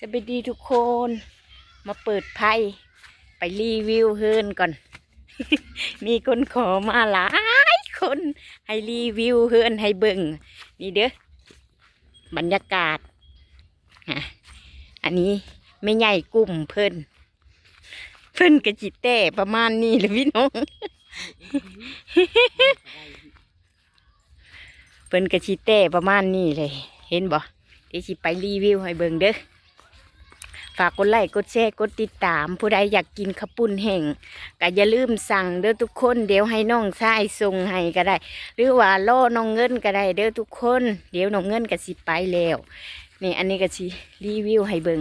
สวัสดีทุกคนมาเปิดไพ่ไปรีวิวเฮิร์นก่อน มีคนขอมาหลายคนให้รีวิวเฮิร์นให้เบิ่งนี่เด้อบรรยากาศอันนี้ไม่ใหญ่กลุ่มเพิ่นกระจิตแต่ประมาณนี้เลยพี่น้อง เพิ่นกระจิตแต่ประมาณนี้เลยเห็นบ่เดี๋ยวสิไปรีวิวให้เบิ่งเด้อฝากกดไลค์กดแชร์กดติดตามผู้ใดอยากกินข้าวปุ้นแห้งก็อย่าลืมสั่งเด้อทุกคนเดี๋ยวให้น้องชายส่งให้ก็ได้หรือว่าล่อน้องเงินก็ได้เด้อทุกคนเดี๋ยวน้องเงินก็สิไปแล้วนี่อันนี้ก็สิรีวิวให้เบิ่ง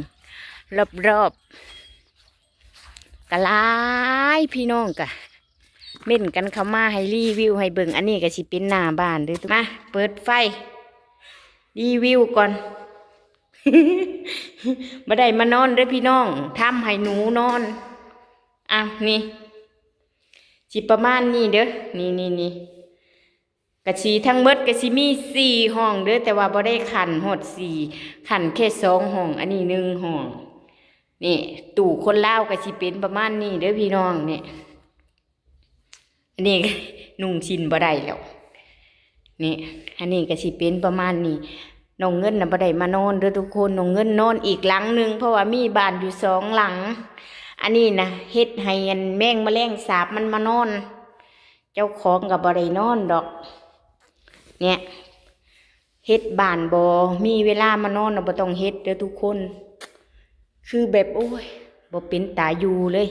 รอบๆก็หลายพี่น้องกะเม่นกันเข้ามาให้รีวิวให้เบิ่งอันนี้ก็สิเป็นหน้าบ้านเด้อทุกมาเปิดไฟรีวิวก่อน บ่ได้มานอนเด้อพี่น้องทำให้หนูนอนนี่สิประมาณนี้เด้อนี่กะสิทั้งหมดกะสิมี4ห้องเด้อแต่ว่าบ่ได้ขันฮอด4ขันแค่2ห้องอันนี้1ห้องนี่ตู้คนลาวกะสิเป็นประมาณนี้เด้อพี่น้องนี่อันนี้ นุ่งชินบ่ได้แล้วนี่อันนี้กะสิเป็นประมาณนี้น้องเงินน่ะบ่ได้มานอนเด้อทุกคนน้องเงินนอนอีกหลังหนึ่งเพราะว่ามีบ้านอยู่2หลังอันนี้นะเฮ็ดให้แมงแมลงสาบมันมานอนเจ้าของก็บ่ได้นอนดอกเนี่ยเฮ็ดบ้านบ่มีเวลามานอนน่ะบ่ต้องเฮ็ดเด้อทุกคนคือแบบโอ้ยบ่เป็นตาอยู่เลย